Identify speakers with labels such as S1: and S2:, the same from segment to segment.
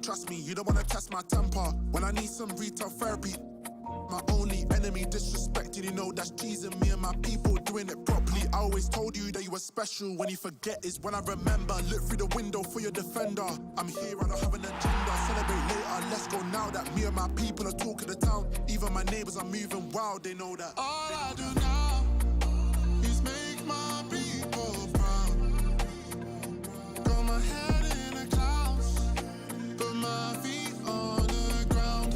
S1: trust me, you don't wanna test my temper. When I need some retail therapy, my only enemy disrespecting, you know that's G's and me and my people doing it properly. I always told you that you were special. When you forget is when I remember. Look through the window for your defender. I'm here, I don't have an agenda. Celebrate later, let's go now that me and my people are talking the town. Even my neighbours are moving wild, they know that. All I do now is make my people proud. Got my head in the clouds, put my feet on the ground.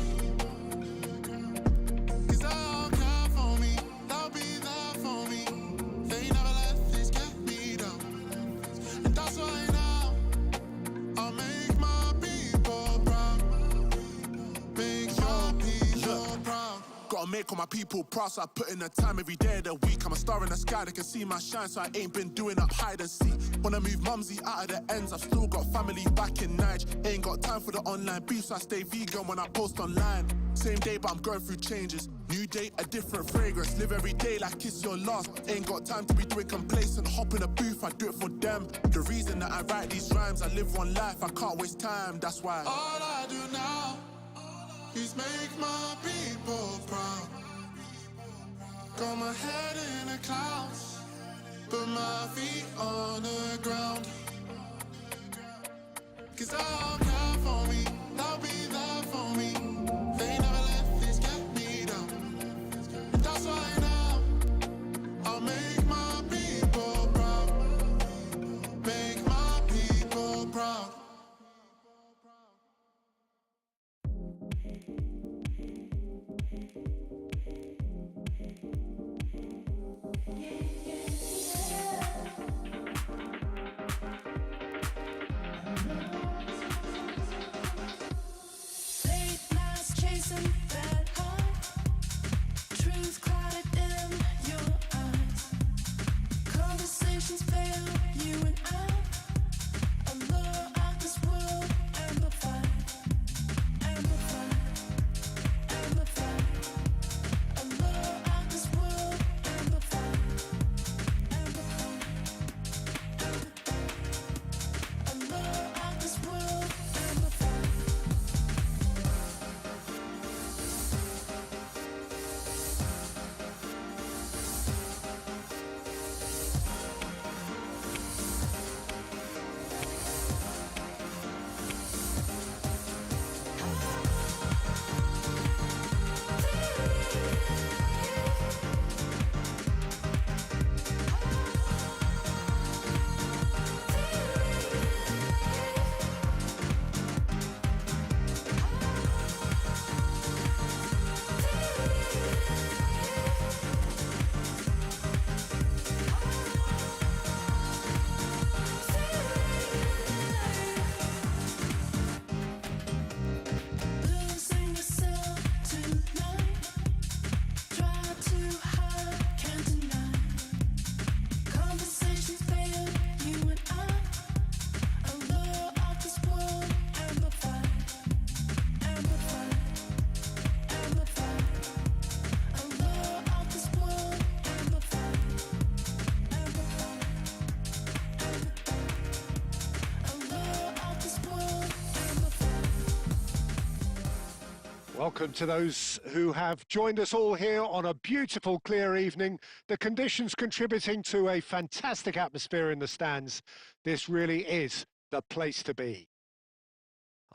S1: Cause they'll care for me, they'll be there for me. They never let this get me down. And that's why now I'll make my people proud. Make your people proud. Gotta make all my people proud, so I put in the time every day of the week. I'm a star in the sky, they can see my shine, so I ain't been doing up hide and seek. Wanna move mumsy out of the ends, I've still got family back in Nige. Ain't got time for the online beef, so I stay vegan when I post online. Same day, but I'm going through changes. New day, a different fragrance. Live every day like it's your last. Ain't got time to be doing complacent. Hop in a booth, I do it for them. The reason that I write these rhymes, I live one life, I can't waste time, that's why. All I do now is make my people proud. Got my head in the clouds, put my feet on the ground. Cause they'll care for me, they'll be there for me. They never let this get me down. And that's why now I'll make my people proud. Make my people proud.
S2: Welcome to those who have joined us all here on a beautiful, clear evening. The conditions contributing to a fantastic atmosphere in the stands. This really is the place to be.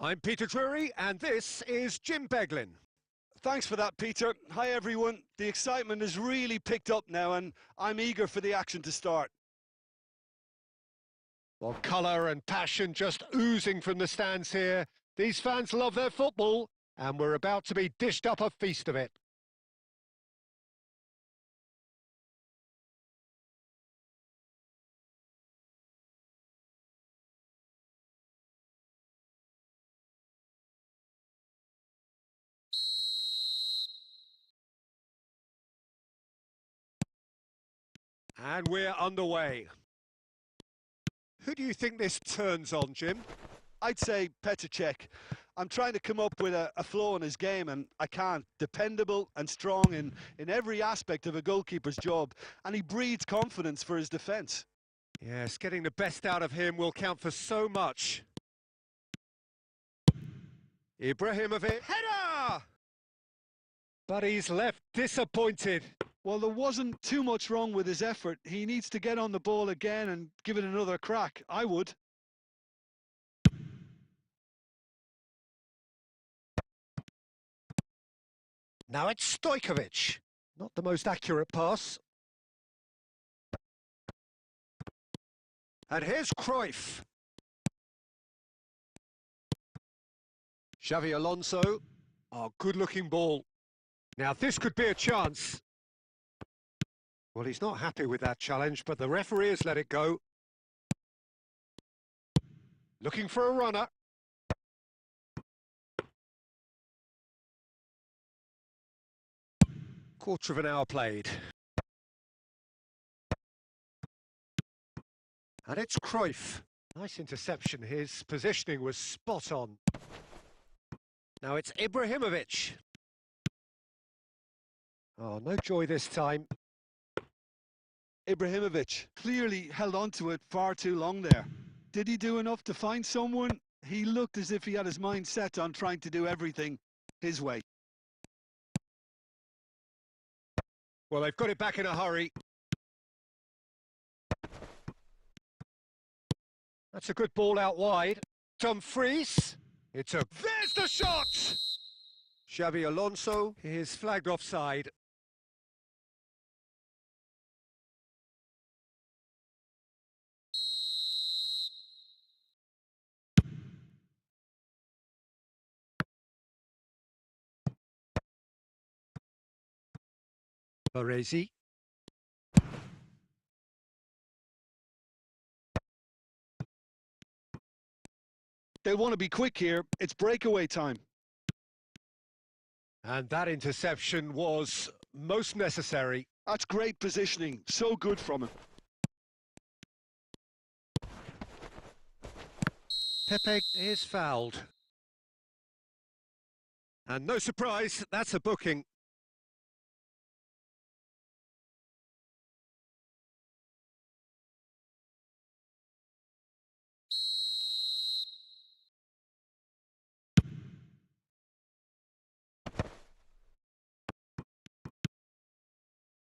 S2: I'm Peter Drury, and this is Jim Beglin.
S3: Thanks for that, Peter. Hi, everyone. The excitement has really picked up now, and I'm eager for the action to start.
S2: Well, colour and passion just oozing from the stands here. These fans love their football, and we're about to be dished up a feast of it. And we're underway. Who do you think this turns on, Jim?
S3: I'd say Petr Cech. I'm trying to come up with a flaw in his game, and I can't. Dependable and strong in every aspect of a goalkeeper's job, and he breeds confidence for his defence.
S2: Yes, getting the best out of him will count for so much. Ibrahimovic. Header! But he's left disappointed.
S3: Well, there wasn't too much wrong with his effort. He needs to get on the ball again and give it another crack. I would.
S2: Now it's Stojkovic. Not the most accurate pass. And here's Cruyff. Xavi Alonso. Oh, good-looking ball. Now this could be a chance. Well, he's not happy with that challenge, but the referee has let it go. Looking for a runner. Quarter of an hour played. And it's Cruyff. Nice interception. His positioning was spot on. Now it's Ibrahimovic. Oh, no joy this time.
S3: Ibrahimovic clearly held on to it far too long there. Did he do enough to find someone? He looked as if he had his mind set on trying to do everything his way.
S2: Well, they've got it back in a hurry. That's a good ball out wide. Dumfries. There's the shot! Xavi Alonso is flagged offside. Baresi.
S3: They'll want to be quick here. It's breakaway time.
S2: And that interception was most necessary.
S3: That's great positioning. So good from him.
S2: Pepe is fouled. And no surprise, that's a booking.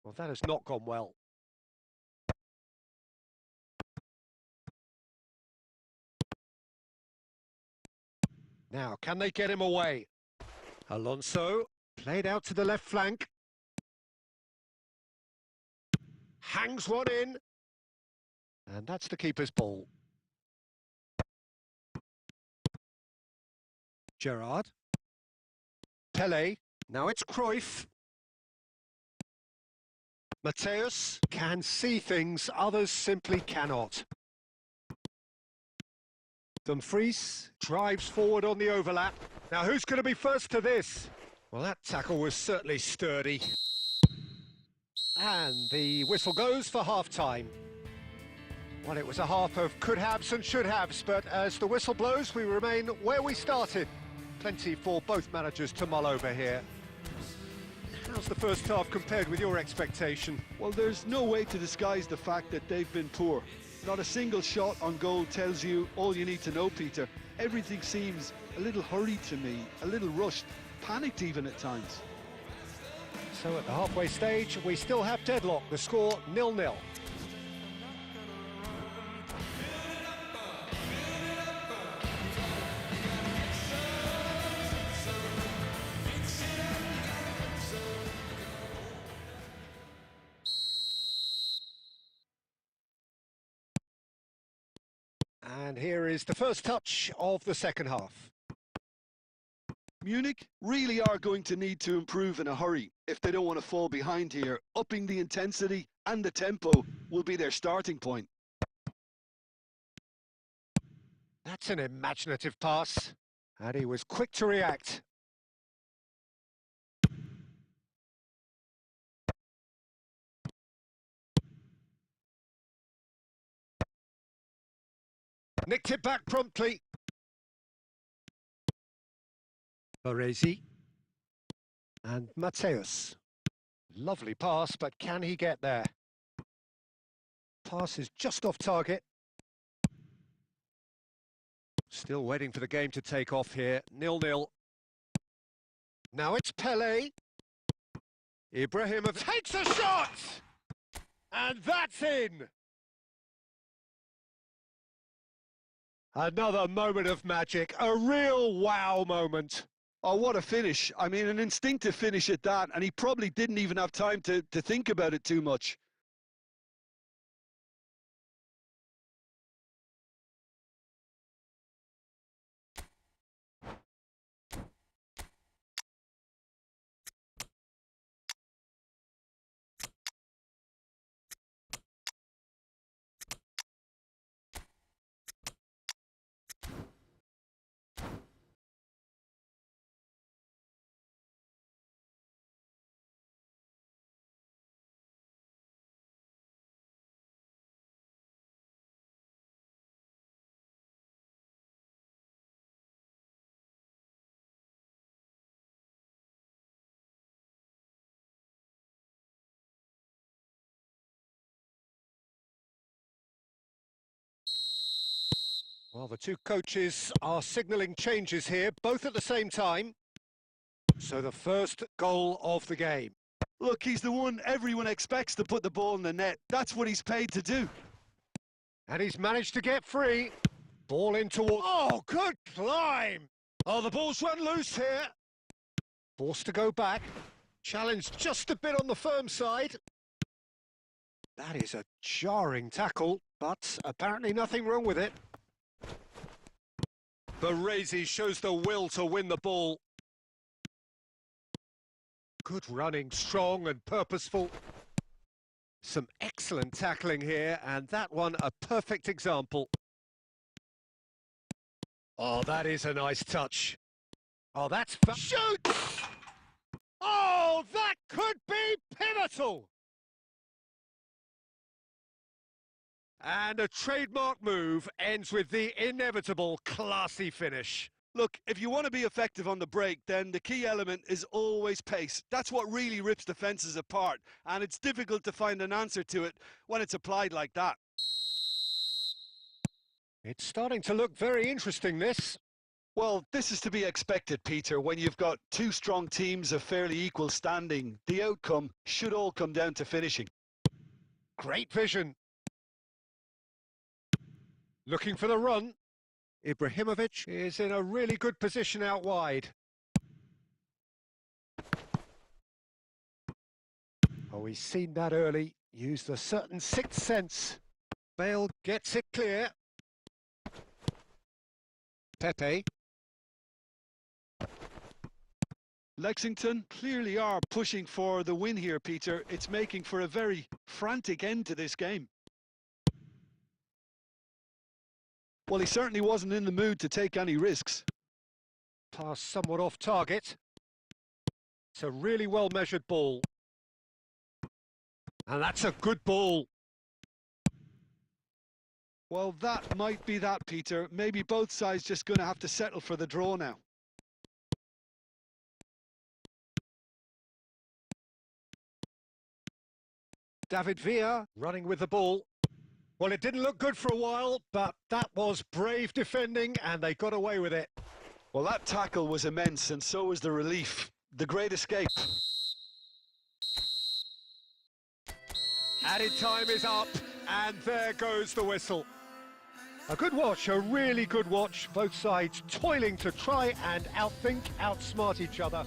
S2: Well, that has not gone well. Now, can they get him away? Alonso, played out to the left flank. Hangs one in. And that's the keeper's ball. Gerrard. Pele. Now it's Cruyff. Mateus can see things others simply cannot. Dumfries drives forward on the overlap. Now who's going to be first to this? Well, that tackle was certainly sturdy. And the whistle goes for half-time. Well, it was a half of could-haves and should-haves, but as the whistle blows, we remain where we started. Plenty for both managers to mull over here. How's the first half compared with your expectation?
S3: Well, there's no way to disguise the fact that they've been poor. Not a single shot on goal tells you all you need to know, Peter. Everything seems a little hurried to me, a little rushed, panicked even at times.
S2: So at the halfway stage, we still have deadlock. The score 0-0. And here is the first touch of the second half.
S3: Munich really are going to need to improve in a hurry if they don't want to fall behind here. Upping the intensity and the tempo will be their starting point.
S2: That's an imaginative pass. And he was quick to react. Nicked it back promptly. Baresi. And Mateus. Lovely pass, but can he get there? Pass is just off target. Still waiting for the game to take off here. 0-0. Now it's Pele. Ibrahimovic takes a shot! And that's in! Another moment of magic, a real wow moment.
S3: Oh, what a finish. I mean, an instinctive finish at that, and he probably didn't even have time to think about it too much.
S2: Well, the two coaches are signalling changes here, both at the same time. So the first goal of the game.
S3: Look, he's the one everyone expects to put the ball in the net. That's what he's paid to do.
S2: And he's managed to get free. Ball in towards... Oh, good climb! Oh, the ball's run loose here. Forced to go back. Challenged just a bit on the firm side. That is a jarring tackle, but apparently nothing wrong with it. Baresi shows the will to win the ball. Good running, strong and purposeful. Some excellent tackling here, and that one a perfect example. Oh, that is a nice touch. Oh, that's... Shoot! Oh, that could be pivotal! And a trademark move ends with the inevitable classy finish.
S3: Look, if you want to be effective on the break, then the key element is always pace. That's what really rips defences apart, and it's difficult to find an answer to it when it's applied like that.
S2: It's starting to look very interesting, this.
S3: Well, this is to be expected, Peter. When you've got two strong teams of fairly equal standing, the outcome should all come down to finishing.
S2: Great vision. Looking for the run. Ibrahimovic is in a really good position out wide. Oh, he's seen that early. Used a certain sixth sense. Bale gets it clear. Pepe.
S3: Lexington clearly are pushing for the win here, Peter. It's making for a very frantic end to this game. Well, he certainly wasn't in the mood to take any risks.
S2: Pass somewhat off target. It's a really well-measured ball. And that's a good ball.
S3: Well, that might be that, Peter. Maybe both sides just going to have to settle for the draw now.
S2: David Villa running with the ball. Well, it didn't look good for a while, but that was brave defending, and they got away with it.
S3: Well, that tackle was immense, and so was the relief. The great escape.
S2: Added time is up, and there goes the whistle. A good watch, a really good watch. Both sides toiling to try and outthink, outsmart each other.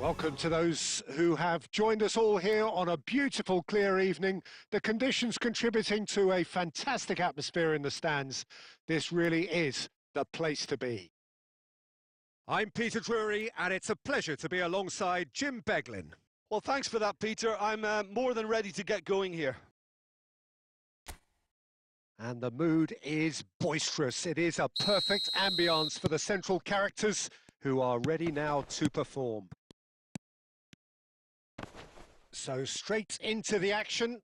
S2: Welcome to those who have joined us all here on a beautiful, clear evening. The conditions contributing to a fantastic atmosphere in the stands. This really is the place to be. I'm Peter Drury, and it's a pleasure to be alongside Jim Beglin.
S3: Well, thanks for that, Peter. I'm more than ready to get going here.
S2: And the mood is boisterous. It is a perfect ambience for the central characters who are ready now to perform. So straight into the action.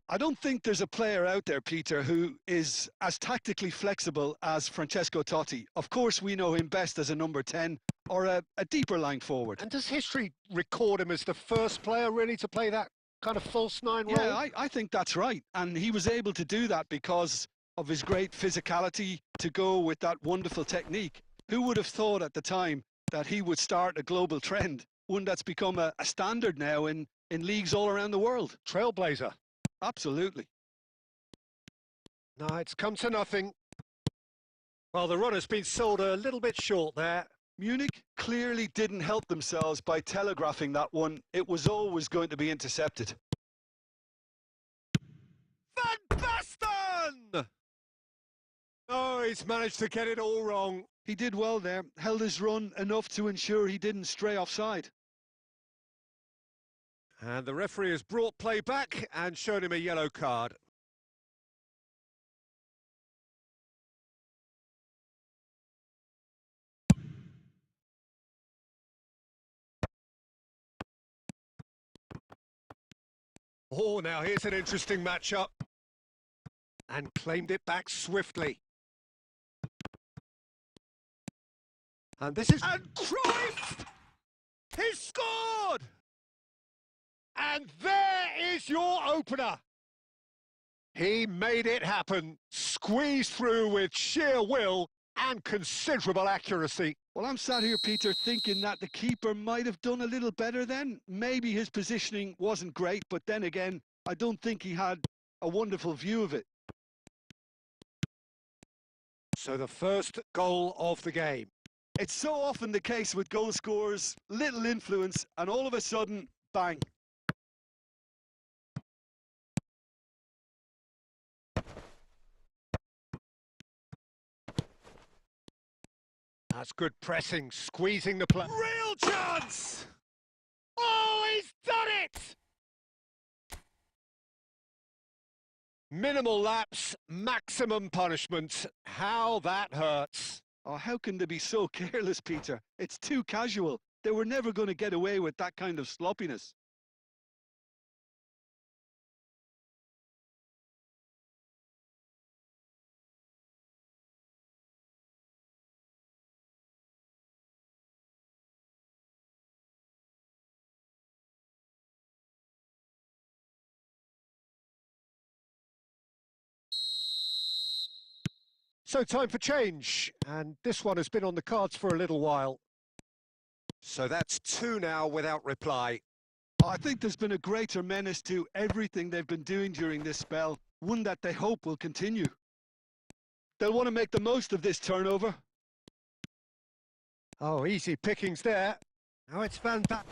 S3: I don't think there's a player out there, Peter, who is as tactically flexible as Francesco Totti. Of course, we know him best as a number 10 or a deeper line forward.
S2: And does history record him as the first player really to play that kind of false nine role?
S3: Yeah, I think that's right. And he was able to do that because of his great physicality to go with that wonderful technique. Who would have thought at the time that he would start a global trend? One that's become a standard now in leagues all around the world.
S2: Trailblazer.
S3: Absolutely.
S2: No, it's come to nothing. Well, the runner's been sold a little bit short there.
S3: Munich clearly didn't help themselves by telegraphing that one. It was always going to be intercepted.
S2: Van Basten! Oh, he's managed to get it all wrong.
S3: He did well there, held his run enough to ensure he didn't stray offside.
S2: And the referee has brought play back and shown him a yellow card. Oh, now here's an interesting matchup. And claimed it back swiftly. And this is... And Cruyff! He's scored! And there is your opener. He made it happen, squeezed through with sheer will and considerable accuracy.
S3: Well, I'm sat here, Peter, thinking that the keeper might have done a little better then. Maybe his positioning wasn't great, but then again, I don't think he had a wonderful view of it.
S2: So the first goal of the game.
S3: It's so often the case with goal scorers, little influence, and all of a sudden, bang.
S2: That's good pressing, squeezing the play. Real chance! Oh, he's done it! Minimal lapse, maximum punishment. How that hurts.
S3: Oh, how can they be so careless, Peter? It's too casual. They were never going to get away with that kind of sloppiness.
S2: So time for change, and this one has been on the cards for a little while. So that's two now without reply.
S3: I think there's been a greater menace to everything they've been doing during this spell, one that they hope will continue. They'll want to make the most of this turnover.
S2: Oh, easy pickings there. Now it's Van Basten!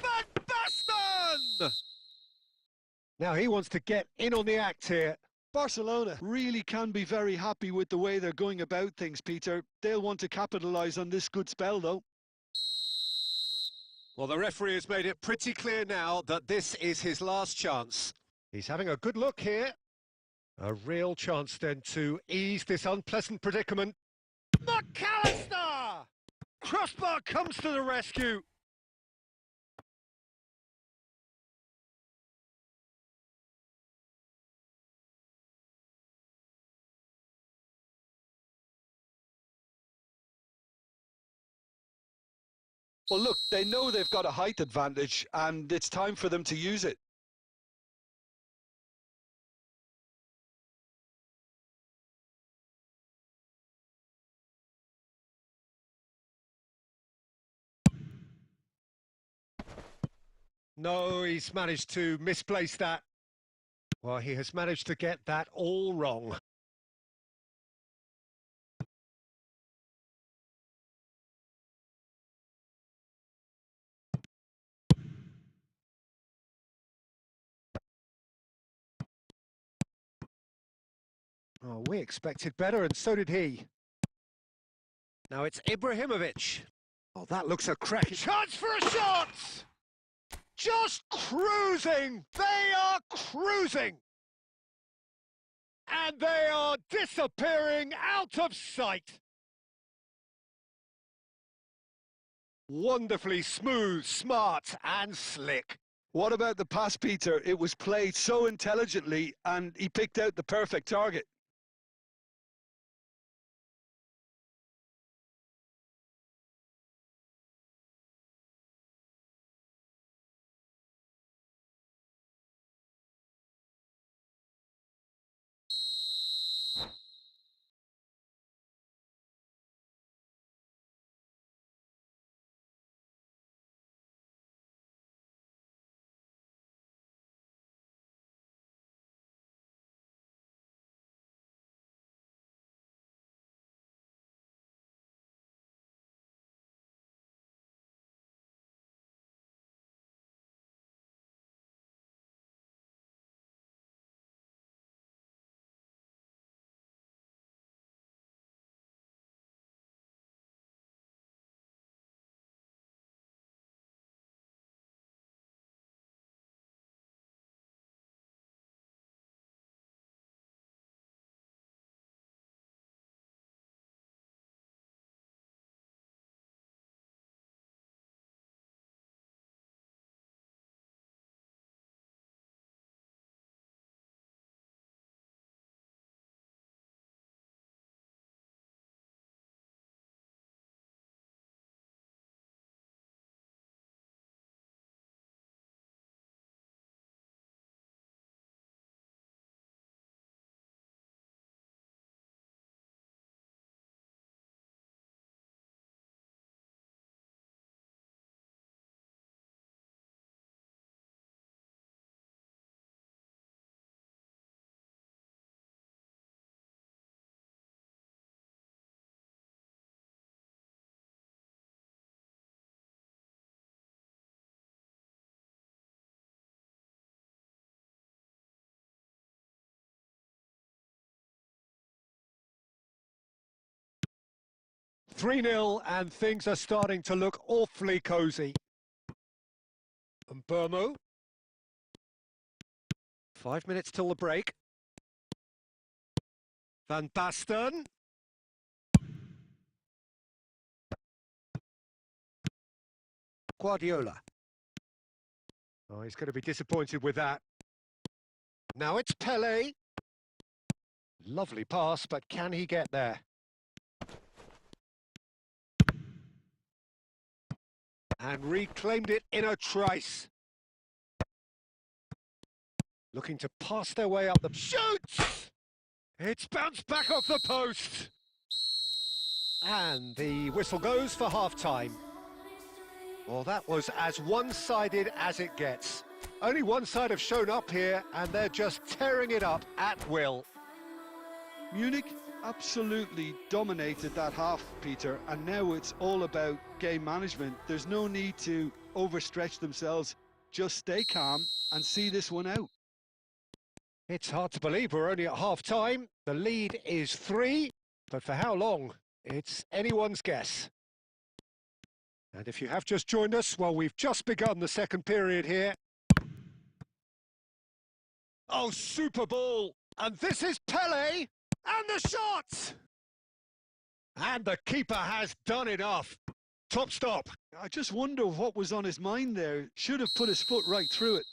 S2: Now he wants to get in on the act here.
S3: Barcelona really can be very happy with the way they're going about things, Peter. They'll want to capitalise on this good spell, though.
S2: Well, the referee has made it pretty clear now that this is his last chance. He's having a good look here. A real chance then to ease this unpleasant predicament. McAllister! Crossbar comes to the rescue.
S3: Well, look, they know they've got a height advantage, and it's time for them to use it.
S2: No, he's managed to misplace that. Well, he has managed to get that all wrong. Oh, we expected better, and so did he. Now it's Ibrahimovic. Oh, that looks a cracking chance for a shot! Just cruising! They are cruising! And they are disappearing out of sight. Wonderfully smooth, smart and slick.
S3: What about the pass, Peter? It was played so intelligently and he picked out the perfect target.
S2: Three 0 and things are starting to look awfully cosy. And Burmo. 5 minutes till the break. Van Basten. Guardiola. Oh, he's going to be disappointed with that. Now it's Pele. Lovely pass, but can he get there? And reclaimed it in a trice. Looking to pass their way up the... Shoots! It's bounced back off the post. And the whistle goes for half-time. Well, that was as one-sided as it gets. Only one side have shown up here, and they're just tearing it up at will.
S3: Munich absolutely dominated that half, Peter, and now it's all about game management. There's no need to overstretch themselves. Just stay calm and see this one out.
S2: It's hard to believe we're only at half-time. The lead is 3, but for how long? It's anyone's guess. And if you have just joined us, well, we've just begun the second period here. Oh, super ball! And this is Pele! And the shot! And the keeper has done enough. Top stop.
S3: I just wonder what was on his mind there. Should have put his foot right through it.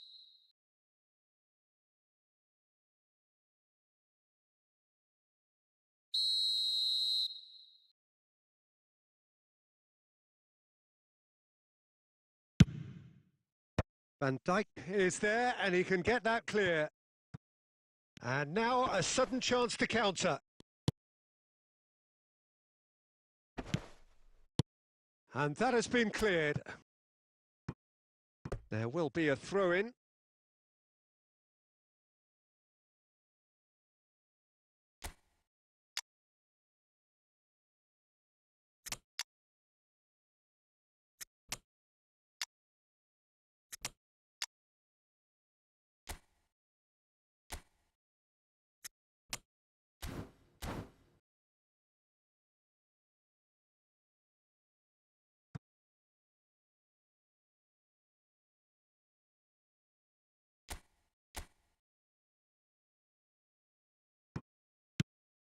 S2: Van Dijk is there, and he can get that clear. And now a sudden chance to counter. And that has been cleared. There will be a throw-in.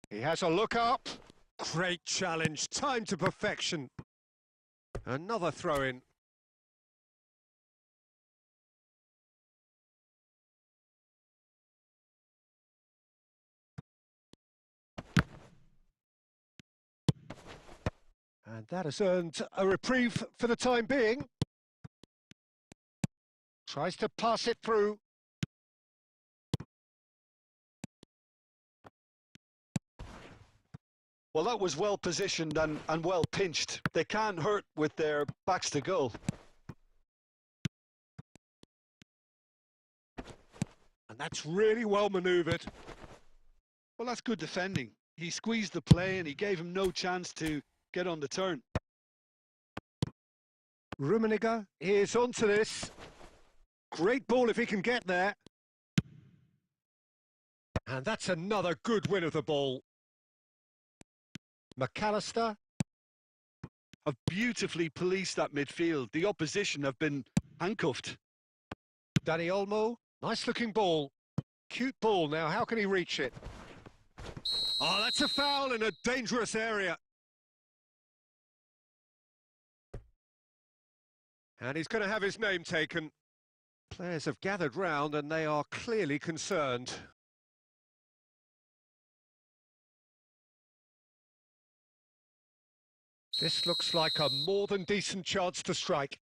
S2: He has a look up. Great challenge, timed to perfection. Another throw-in. And that has earned a reprieve for the time being. Tries to pass it through.
S3: Well, that was well positioned and well pinched. They can't hurt with their backs to goal.
S2: And that's really well manoeuvred.
S3: Well, that's good defending. He squeezed the play and he gave him no chance to get on the turn.
S2: Rummenigge is onto this. Great ball if he can get there. And that's another good win of the ball. McAllister
S3: Have beautifully policed that midfield. The opposition have been handcuffed.
S2: Danny Olmo, nice looking ball. Cute ball now, how can he reach it? Oh, that's a foul in a dangerous area. And he's going to have his name taken. Players have gathered round and they are clearly concerned. This looks like a more than decent chance to strike.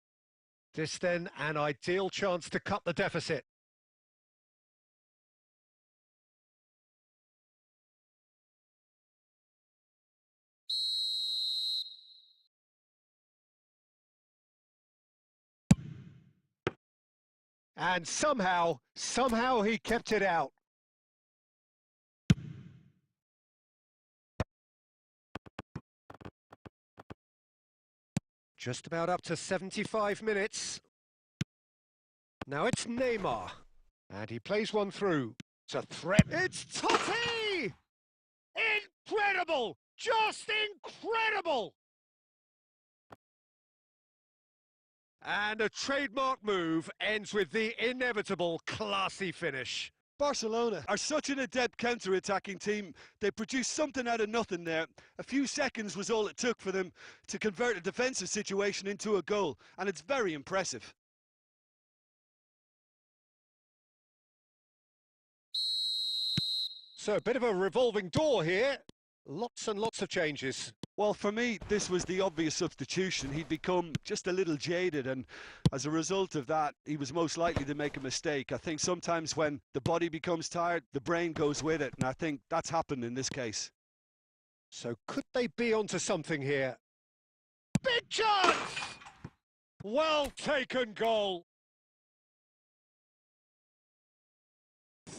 S2: This then an ideal chance to cut the deficit. And somehow he kept it out. Just about up to 75 minutes. Now it's Neymar. And he plays one through. It's a threat. It's Totti! Incredible! Just incredible! And a trademark move ends with the inevitable classy finish.
S3: Barcelona are such an adept counter-attacking team. They produced something out of nothing there. A few seconds was all it took for them to convert a defensive situation into a goal, and it's very impressive.
S2: So a bit of a revolving door here. Lots and lots of changes.
S3: Well, for me, this was the obvious substitution. He'd become just a little jaded, and as a result of that, he was most likely to make a mistake. I think sometimes when the body becomes tired, the brain goes with it, and I think that's happened in this case.
S2: So could they be onto something here? Big chance! Well taken goal.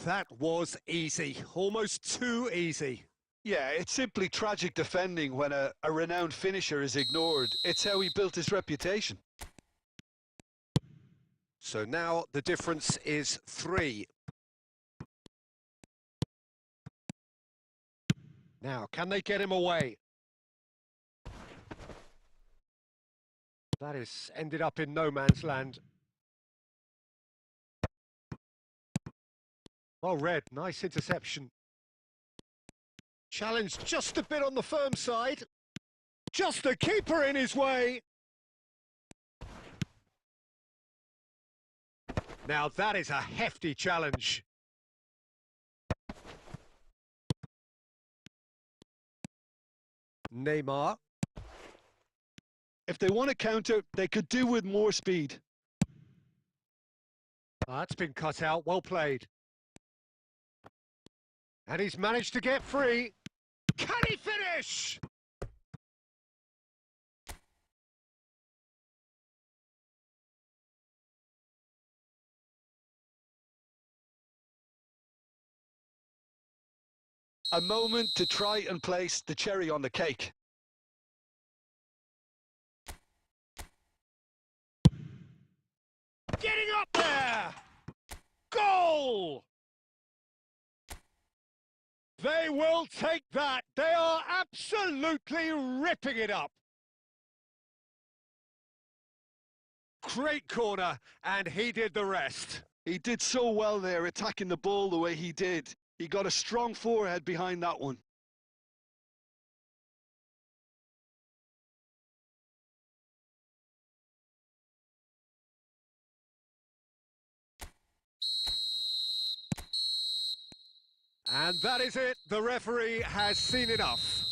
S2: That was easy, almost too easy.
S3: Yeah, it's simply tragic defending when a renowned finisher is ignored. It's how he built his reputation.
S2: So now the difference is 3. Now, can they get him away? That is ended up in no man's land. Well read, nice interception. Challenge just a bit on the firm side. Just the keeper in his way. Now that is a hefty challenge. Neymar.
S3: If they want to counter, they could do with more speed.
S2: That's been cut out, well played. And he's managed to get free. Can he finish?
S3: A moment to try and place the cherry on the cake.
S2: Getting up there! Goal! They will take that. They are absolutely ripping it up. Great corner, and he did the rest.
S3: He did so well there, attacking the ball the way he did. He got a strong forehead behind that one.
S2: And that is it. The referee has seen enough.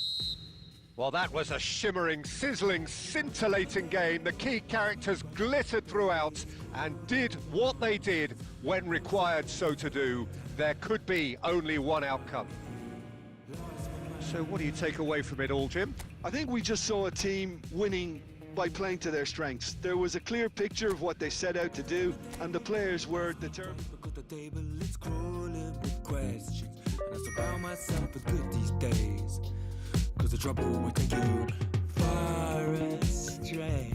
S2: Well, that was a shimmering, sizzling, scintillating game. The key characters glittered throughout and did what they did when required so to do. There could be only one outcome. So what do you take away from it all, Jim?
S3: I think we just saw a team winning by playing to their strengths. There was a clear picture of what they set out to do, and the players were determined.
S4: Look at the table, it's crawling with questions. And I surround myself with good these days. Cause the trouble will take you far astray.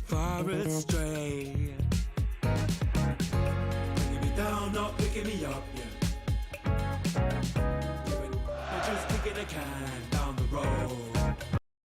S4: Far astray. Bringing me down, not picking me up, yeah. You're just kicking a can down the road.